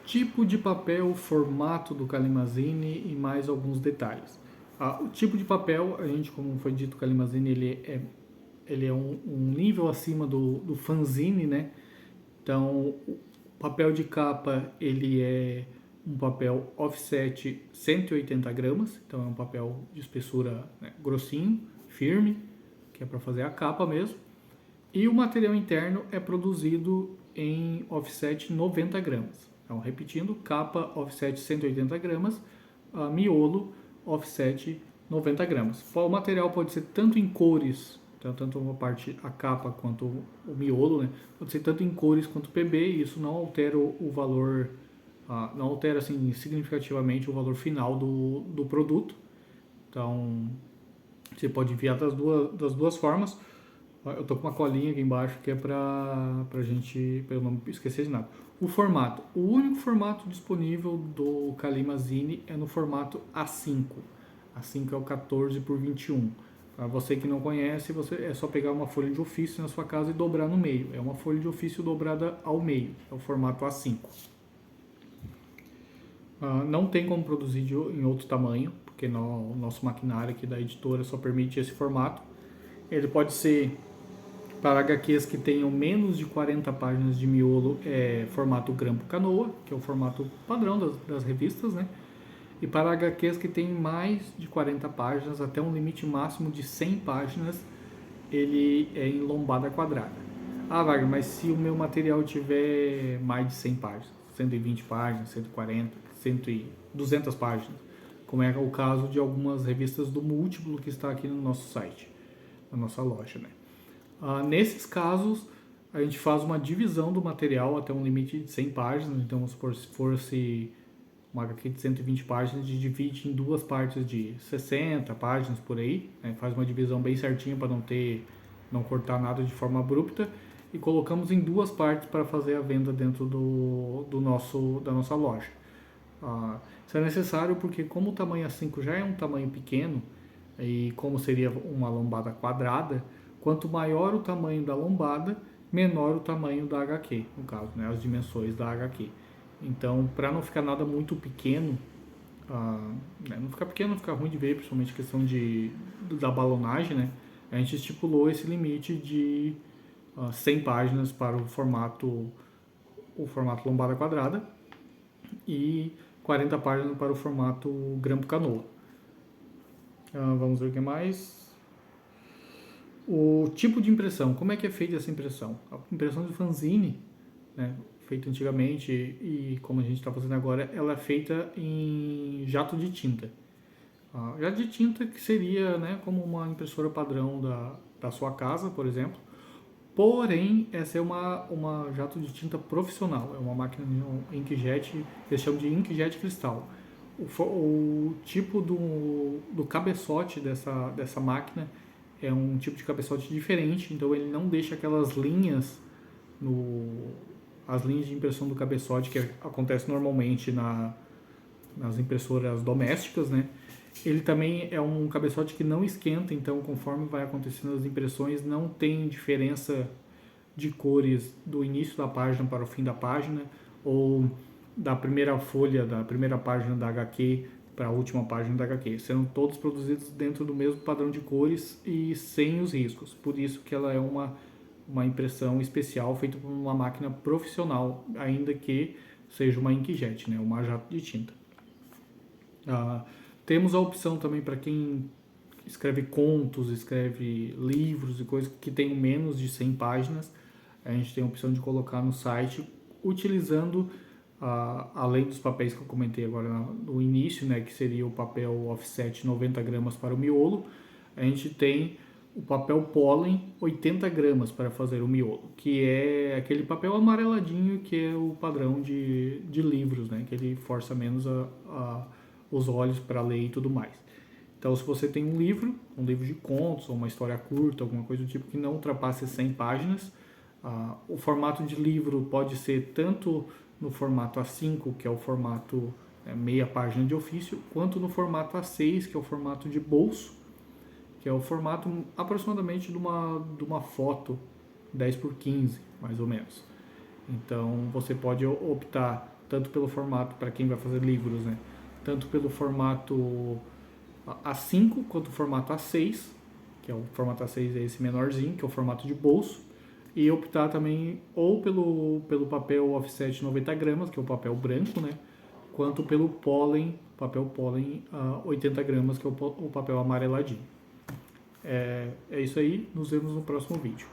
tipo de papel, formato do Kalimazine e mais alguns detalhes. O tipo de papel, a gente, como foi dito, o Kalimazine ele é um nível acima do fanzine, né? Então, o papel de capa ele é um papel offset 180 gramas, então é um papel de espessura, né, grossinho, firme, que é para fazer a capa mesmo. E o material interno é produzido em offset 90 gramas. Então, repetindo, capa offset 180 gramas, miolo offset 90 gramas. O material pode ser tanto em cores, então, tanto a capa quanto o miolo, né? Pode ser tanto em cores quanto PB, e isso não altera o valor, não altera assim, significativamente o valor final do produto. Então, você pode enviar das duas formas. Eu tô com uma colinha aqui embaixo que é pra gente, pra eu não esquecer de nada. O formato. O único formato disponível do Kalimazine é no formato A5. A5 é o 14 por 21. Para você que não conhece, é só pegar uma folha de ofício na sua casa e dobrar no meio. É uma folha de ofício dobrada ao meio. É o formato A5. Não tem como produzir em outro tamanho, porque o nosso maquinário aqui da editora só permite esse formato. Ele pode ser para HQs que tenham menos de 40 páginas de miolo, é formato grampo canoa, que é o formato padrão das revistas, né? E para HQs que têm mais de 40 páginas, até um limite máximo de 100 páginas, ele é em lombada quadrada. Wagner, mas se o meu material tiver mais de 100 páginas, 120 páginas, 140, 100 e 200 páginas, como é o caso de algumas revistas do Múltiplo que está aqui no nosso site, na nossa loja, né? Nesses casos, a gente faz uma divisão do material até um limite de 100 páginas. Então, vamos supor, se fosse uma HQ de 120 páginas, a gente divide em duas partes de 60 páginas por aí, né? Faz uma divisão bem certinha para não cortar nada de forma abrupta, e colocamos em duas partes para fazer a venda dentro da nossa loja. Isso é necessário porque, como o tamanho A5 já é um tamanho pequeno, e como seria uma lombada quadrada, quanto maior o tamanho da lombada, menor o tamanho da HQ, no caso, né, as dimensões da HQ. Então, para não ficar nada muito pequeno, não ficar pequeno, não ficar ruim de ver, principalmente questão da balonagem, né, a gente estipulou esse limite de 100 páginas para o formato lombada quadrada e 40 páginas para o formato grampo canoa. Vamos ver o que mais. O tipo de impressão, como é que é feita essa impressão? A impressão de fanzine, né, feita antigamente e como a gente está fazendo agora, ela é feita em jato de tinta. Jato de tinta que seria, né, como uma impressora padrão da sua casa, por exemplo. Porém, essa é uma jato de tinta profissional, é uma máquina inkjet, eles chamam de inkjet cristal. O tipo do cabeçote dessa máquina é um tipo de cabeçote diferente, então ele não deixa aquelas linhas as linhas de impressão do cabeçote que acontece normalmente nas impressoras domésticas, né? Ele também é um cabeçote que não esquenta, então conforme vai acontecendo as impressões não tem diferença de cores do início da página para o fim da página ou da primeira folha, da primeira página da HQ para a última página da HQ, sendo todos produzidos dentro do mesmo padrão de cores e sem os riscos. Por isso que ela é uma impressão especial feita por uma máquina profissional, ainda que seja uma inkjet, né, uma jato de tinta. Temos a opção também para quem escreve contos, escreve livros e coisas que tenham menos de 100 páginas. A gente tem a opção de colocar no site utilizando, além dos papéis que eu comentei agora no início, né, que seria o papel offset 90 gramas para o miolo, a gente tem o papel pólen 80 gramas para fazer o miolo, que é aquele papel amareladinho que é o padrão de livros, né, que ele força menos os olhos para ler e tudo mais. Então, se você tem um livro de contos, ou uma história curta, alguma coisa do tipo que não ultrapasse 100 páginas, o formato de livro pode ser tanto no formato A5, que é o formato meia página de ofício, quanto no formato A6, que é o formato de bolso, que é o formato aproximadamente de uma foto 10 por 15, mais ou menos. Então, você pode optar tanto pelo formato, para quem vai fazer livros, né? Tanto pelo formato A5 quanto o formato A6, que é o formato A6 é esse menorzinho, que é o formato de bolso, e optar também ou pelo papel offset 90 gramas, que é o papel branco, né? Quanto pelo papel pólen 80 gramas, que é o papel amareladinho. É isso aí, nos vemos no próximo vídeo.